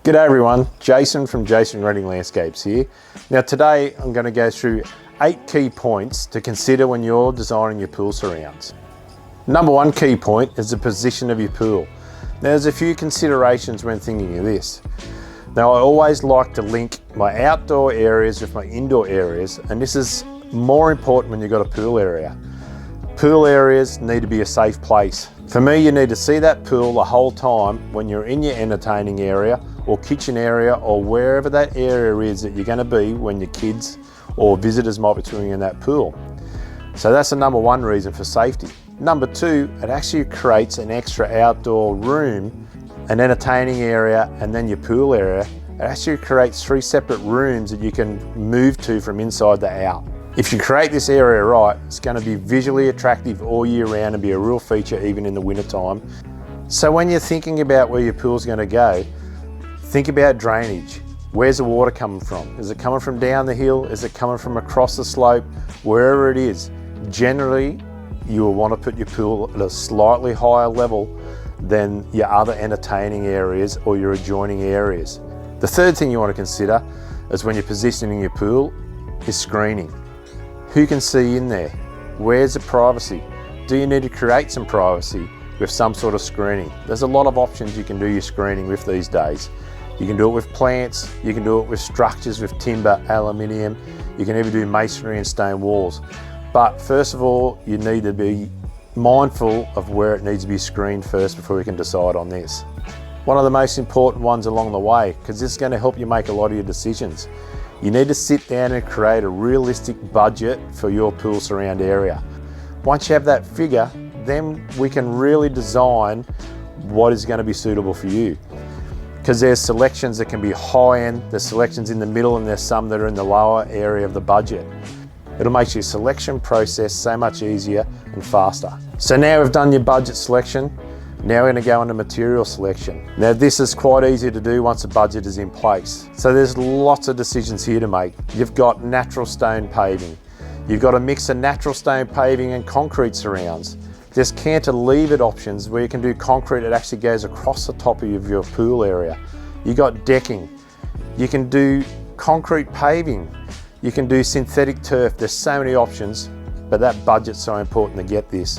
G'day everyone, Jason from Jasonreading Landscapes here. Now today I'm going to go through 8 key points to consider when you're designing your pool surrounds. Number one key point is the position of your pool. Now there's a few considerations when thinking of this. Now I always like to link my outdoor areas with my indoor areas, and this is more important when you've got a pool area. Pool areas need to be a safe place. For me, you need to see that pool the whole time when you're in your entertaining area or kitchen area or wherever that area is that you're going to be when your kids or visitors might be swimming in that pool. So that's the number one reason for safety. Number two, it actually creates an extra outdoor room, an entertaining area, and then your pool area. It actually creates 3 separate rooms that you can move to from inside to out. If you create this area right, it's going to be visually attractive all year round and be a real feature even in the winter time. So when you're thinking about where your pool's going to go, think about drainage. Where's the water coming from? Is it coming from down the hill? Is it coming from across the slope? Wherever it is, generally you will want to put your pool at a slightly higher level than your other entertaining areas or your adjoining areas. The third thing you want to consider is when you're positioning your pool is screening. Who can see in there? Where's the privacy? Do you need to create some privacy with some sort of screening? There's a lot of options you can do your screening with these days. You can do it with plants, you can do it with structures with timber, aluminium, you can even do masonry and stone walls. But first of all, you need to be mindful of where it needs to be screened first before we can decide on this. One of the most important ones along the way, because this is going to help you make a lot of your decisions. You need to sit down and create a realistic budget for your pool surround area. Once you have that figure, then we can really design what is going to be suitable for you. Because there's selections that can be high end, there's selections in the middle, and there's some that are in the lower area of the budget. It'll make your selection process so much easier and faster. So now we've done your budget selection. Now we're going to go into material selection. Now this is quite easy to do once the budget is in place. So there's lots of decisions here to make. You've got natural stone paving. You've got a mix of natural stone paving and concrete surrounds. There's cantilevered options where you can do concrete that actually goes across the top of your pool area. You've got decking. You can do concrete paving. You can do synthetic turf. There's so many options, but that budget's so important to get this.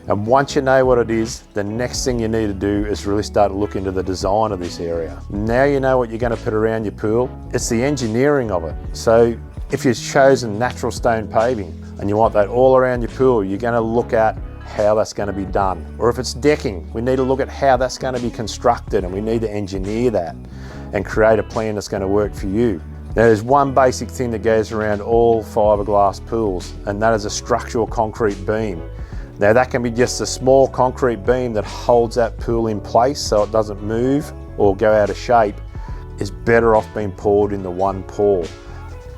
And once you know what it is, the next thing you need to do is really start to look into the design of this area. Now you know what you're going to put around your pool. It's the engineering of it. So if you've chosen natural stone paving and you want that all around your pool, you're going to look at how that's going to be done. Or if it's decking, we need to look at how that's going to be constructed, and we need to engineer that and create a plan that's going to work for you. Now there's one basic thing that goes around all fiberglass pools, and that is a structural concrete beam. Now that can be just a small concrete beam that holds that pool in place so it doesn't move or go out of shape. Is better off being poured in the one pour.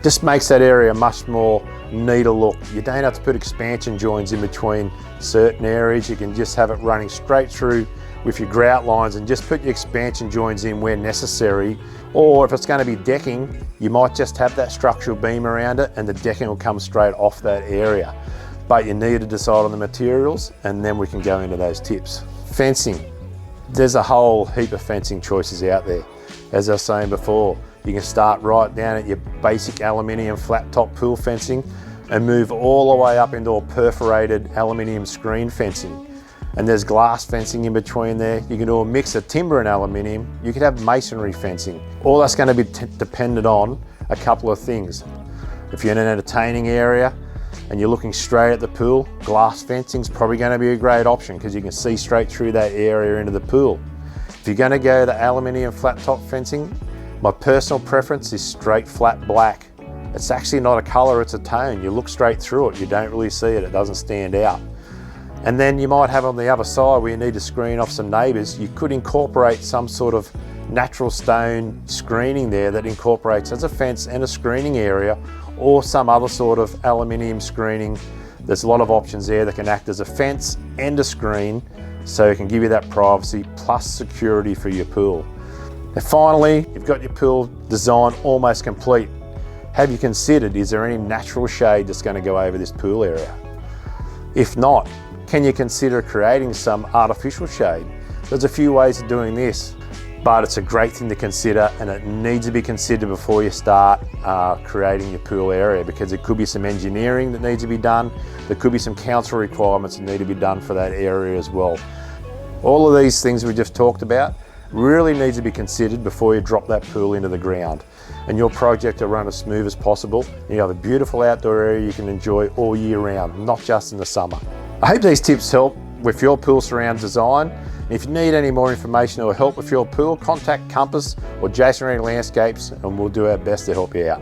Just makes that area much more neater look. You don't have to put expansion joints in between certain areas. You can just have it running straight through with your grout lines and just put your expansion joints in where necessary. Or if it's going to be decking, you might just have that structural beam around it and the decking will come straight off that area. But you need to decide on the materials, and then we can go into those tips. Fencing. There's a whole heap of fencing choices out there. As I was saying before, you can start right down at your basic aluminium flat top pool fencing and move all the way up into a perforated aluminium screen fencing. And there's glass fencing in between there. You can do a mix of timber and aluminium. You could have masonry fencing. All that's going to be dependent on a couple of things. If you're in an entertaining area and you're looking straight at the pool, glass fencing is probably going to be a great option because you can see straight through that area into the pool. If you're going to go the aluminium flat top fencing, my personal preference is straight flat black. It's actually not a color, it's a tone. You look straight through it, you don't really see it, it doesn't stand out. And then you might have on the other side where you need to screen off some neighbours, you could incorporate some sort of natural stone screening there that incorporates as a fence and a screening area, or some other sort of aluminium screening. There's a lot of options there that can act as a fence and a screen, so it can give you that privacy plus security for your pool. And finally, you've got your pool design almost complete. Have you considered, is there any natural shade that's going to go over this pool area? If not, can you consider creating some artificial shade? There's a few ways of doing this. but it's a great thing to consider, and it needs to be considered before you start creating your pool area, because there could be some engineering that needs to be done. There could be some council requirements that need to be done for that area as well. All of these things we just talked about really needs to be considered before you drop that pool into the ground, and your project will run as smooth as possible. You have a beautiful outdoor area you can enjoy all year round, not just in the summer. I hope these tips help with your pool surround design. If you need any more information or help with your pool, contact Compass or Jason Reading Landscapes, and we'll do our best to help you out.